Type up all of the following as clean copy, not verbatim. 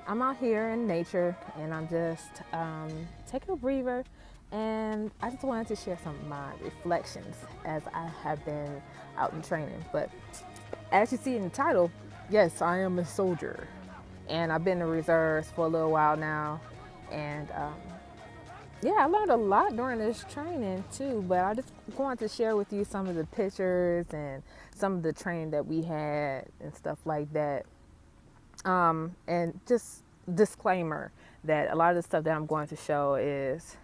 I'm out here in nature and I'm just taking a breather. And I just wanted to share some of my reflections as I have been out in training. But as you see in the title, yes, I am a soldier. And I've been in the reserves for a little while now. And yeah, I learned a lot during this training too. But I just wanted to share with you some of the pictures and some of the training that we had and stuff like that. And just disclaimer that a lot of the stuff that I'm going to show is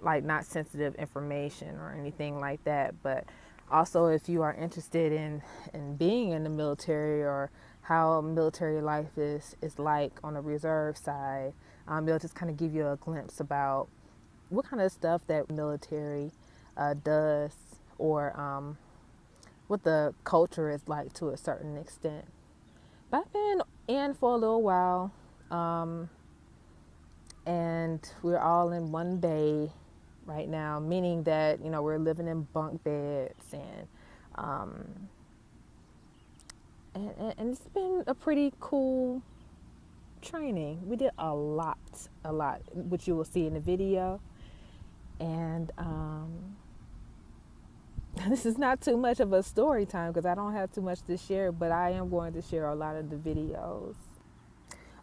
like not sensitive information or anything like that. But also, if you are interested in being in the military or how military life is like on the reserve side, they'll just kind of give you a glimpse about what kind of stuff that military does or what the culture is like to a certain extent. But I've been in for a little while, um, and we're all in one bay right now, meaning that we're living in bunk beds, um, and it's been a pretty cool training. We did a lot, which you will see in the video, and this is not too much of a story time because I don't have too much to share, but I am going to share a lot of the videos.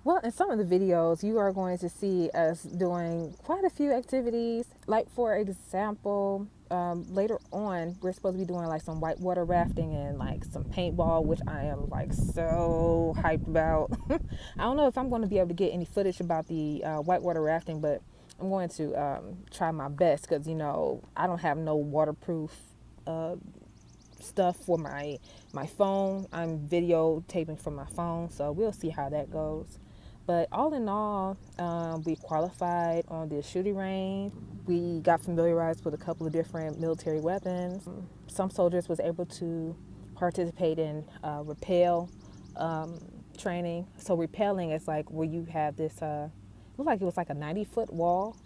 Well, in some of the videos, you are going to see us doing quite a few activities. Like, for example, later on, we're supposed to be doing like some whitewater rafting and like some paintball, which I am like so hyped about. I don't know if I'm going to be able to get any footage about the whitewater rafting, but I'm going to try my best because, I don't have no waterproof uh, stuff for my phone. I'm videotaping from my phone, so we'll see how that goes. But all in all, we qualified on the shooting range. We got familiarized with a couple of different military weapons. Some soldiers was able to participate in rappel training. So rappelling is like where you have this, looked like it was like a 90-foot wall.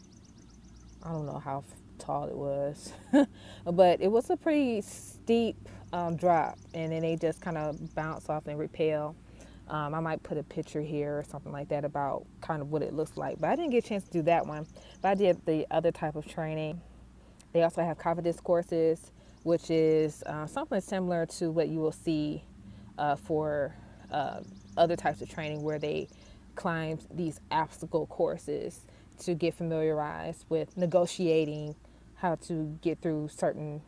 I don't know how tall it was, but it was a pretty steep drop, and then they just kind of bounce off and rappel. I might put a picture here or something like that about kind of what it looks like, but I didn't get a chance to do that one. But I did the other type of training. They also have confidence courses, which is something similar to what you will see for uh, other types of training where they climb these obstacle courses to get familiarized with negotiating how to get through certain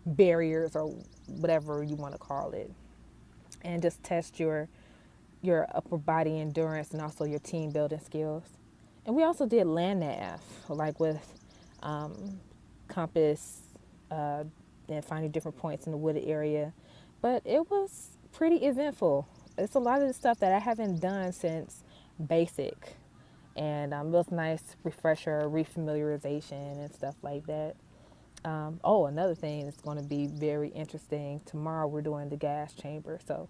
barriers or whatever you want to call it, and just test your upper body endurance and also your team building skills. And we also did land nav, like with compass and finding different points in the wooded area. But it was pretty eventful. It's a lot of the stuff that I haven't done since basic. And it was nice refresher, refamiliarization, and stuff like that. Another thing that's going to be very interesting. Tomorrow we're doing the gas chamber. So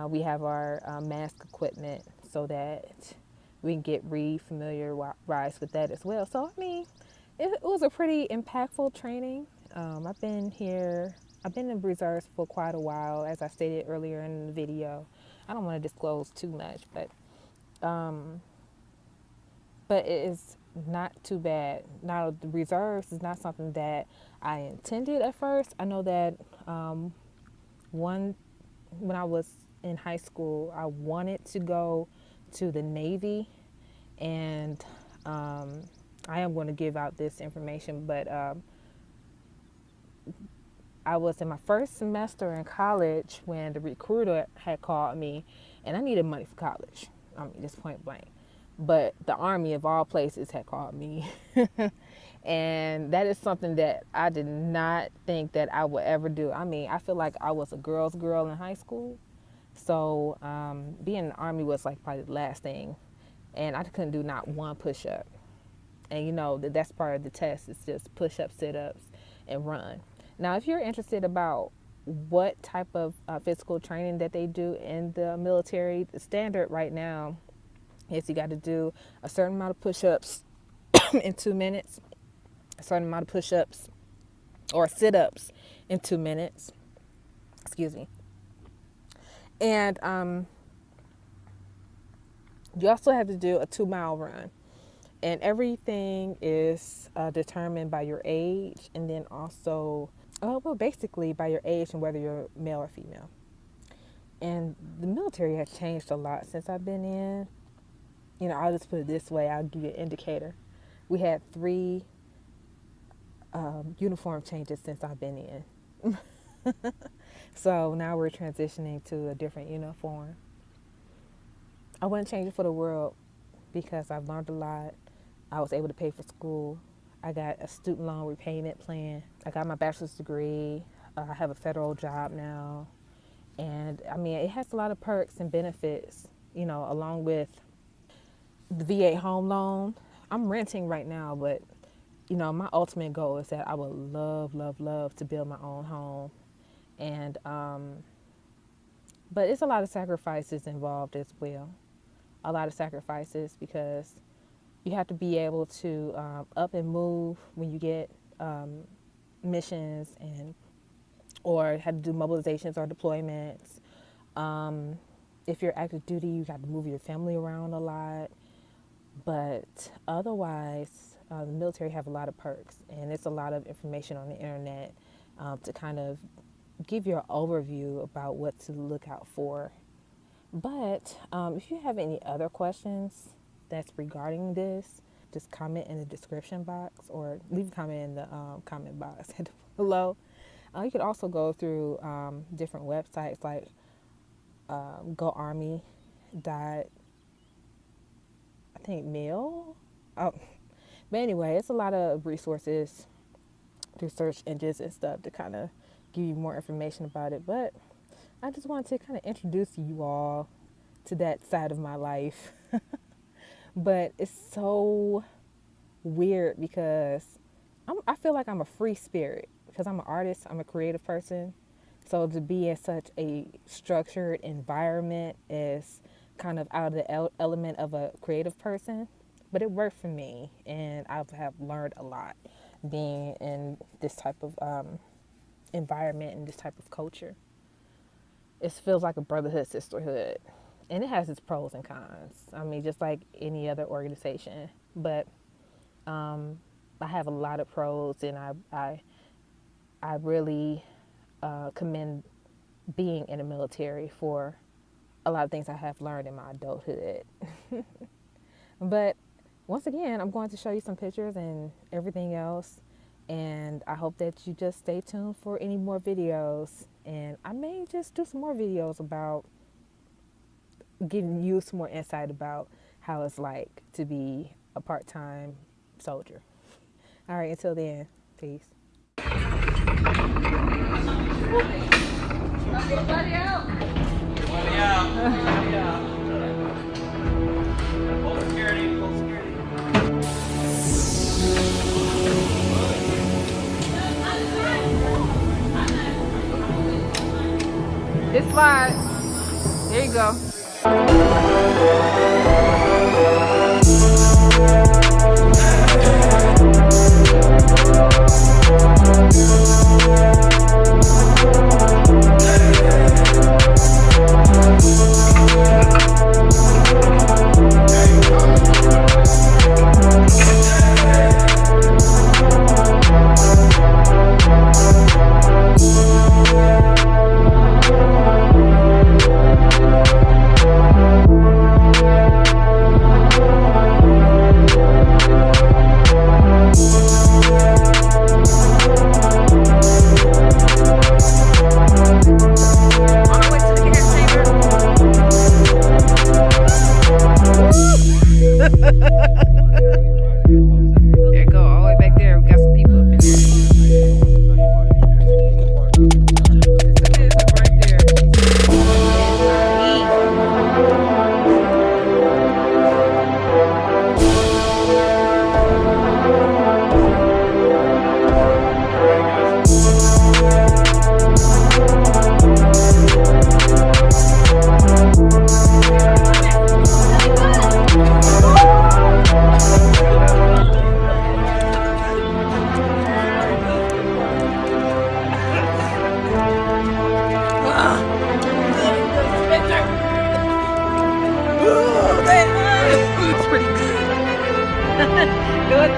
we have our mask equipment so that we can get re-familiarized with that as well. So, I mean, it was a pretty impactful training. I've been in reserves for quite a while, as I stated earlier in the video. I don't want to disclose too much, um, but it is not too bad. Now, the reserves is not something that I intended at first. I know that when I was in high school, I wanted to go to the Navy, and I am going to give out this information, but I was in my first semester in college when the recruiter had called me, and I needed money for college. I mean, just point blank. But the Army, of all places, had called me. And that is something that I did not think that I would ever do. I mean, I feel like I was a girl's girl in high school. So being in the Army was like probably the last thing. And I couldn't do not one push-up. And that's part of the test. It's just push-ups, sit-ups, and run. Now, if you're interested about what type of physical training that they do in the military, the standard right now is you got to do a certain amount of push-ups in 2 minutes, a certain amount of push-ups or sit-ups in 2 minutes. Excuse me. And You also have to do a 2 mile run. And everything is determined by your age, and then also, well, basically by your age and whether you're male or female. And the military has changed a lot since I've been in. I'll just put it this way, I'll give you an indicator. We had 3 uniform changes since I've been in. So now we're transitioning to a different uniform. I wouldn't change it for the world because I've learned a lot. I was able to pay for school. I got a student loan repayment plan. I got my bachelor's degree. I have a federal job now. And I mean, it has a lot of perks and benefits, along with the VA home loan. I'm renting right now, but, my ultimate goal is that I would love, love, love to build my own home. And, but it's a lot of sacrifices involved as well. A lot of sacrifices because you have to be able to up and move when you get missions or had to do mobilizations or deployments. If you're active duty, you got to move your family around a lot. But otherwise, the military have a lot of perks, and it's a lot of information on the internet to kind of give you an overview about what to look out for. But if you have any other questions that's regarding this, just comment in the description box or leave a comment in the comment box below. You could also go through different websites like GoArmy. I think Mail. Oh, but anyway, it's a lot of resources through search engines and stuff to kind of give you more information about it. But I just wanted to kind of introduce you all to that side of my life. But it's so weird because I feel like I'm a free spirit because I'm an artist, I'm a creative person. So to be in such a structured environment is kind of out of the element of a creative person. But it worked for me, and I have learned a lot being in this type of environment and this type of culture. It feels like a brotherhood, sisterhood. And it has its pros and cons. I mean, just like any other organization. But I have a lot of pros, and I really commend being in the military for a lot of things I have learned in my adulthood. But once again, I'm going to show you some pictures and everything else. And I hope that you just stay tuned for any more videos. And I may just do some more videos about giving you some more insight about how it's like to be a part-time soldier. All right, until then, peace. Everybody out. Everybody out. Everybody out. Full security, full security. It's live. There you go. There you go, all the way back there. We got some people up in there. This is right there.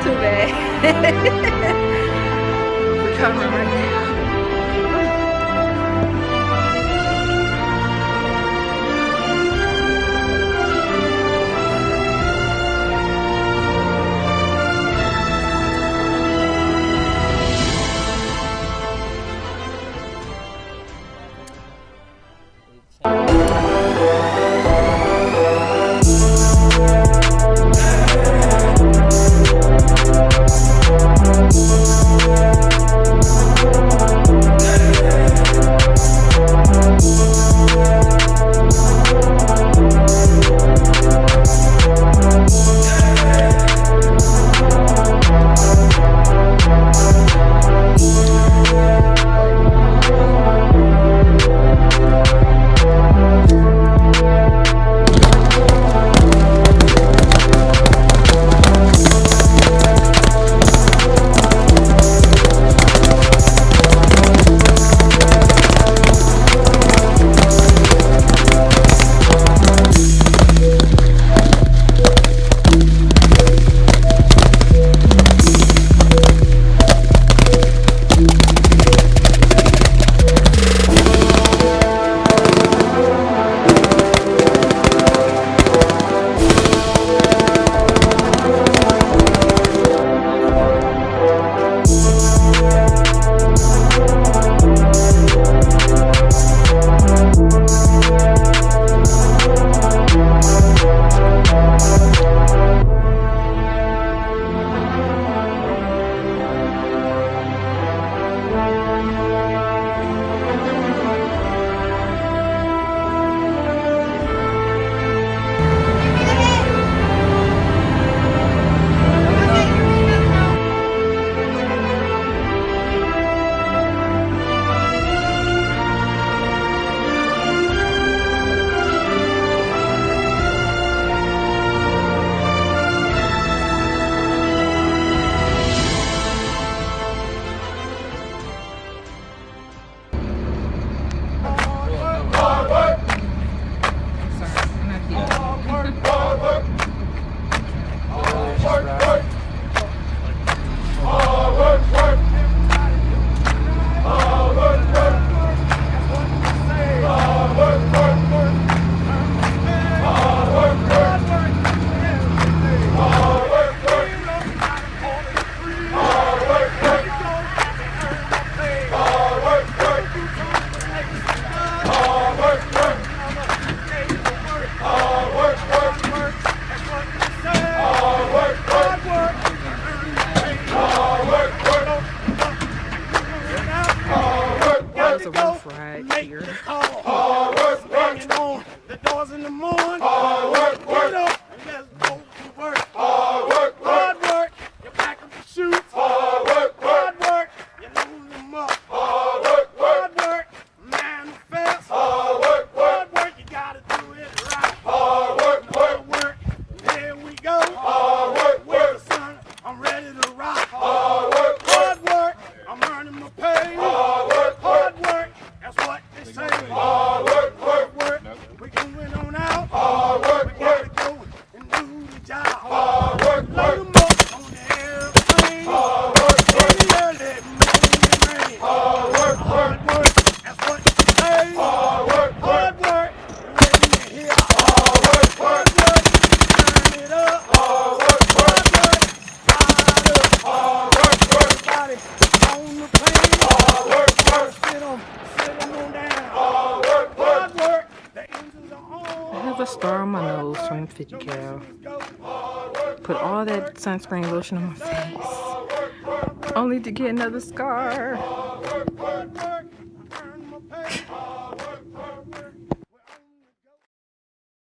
Too bad. Recovering right now. It's a rough ride here. Banging on the doors in the morning. Get up and let's go to work. Hard work, you pack up the shoes. Hard work, you load them up. Hard work, manifest. Hard work, you gotta do it right. Hard work, here we go. With the sun, I'm ready to rock. Hard work, I'm earning my pay. Hard work, that's what they say. Hard work, we going on out. We gotta go and do the job. Load 'em up on the airplane. In the early morning rain. Hard work, that's what they say. Hard work, when you hear. Hard work, turn it up. Hard work, ride up. Everybody on the plane. Sit 'em on down. Hard work, the engines are on. I have a star on my nose from 50 cal. Put all that sunscreen lotion on my face, only to get another scar. Hard work.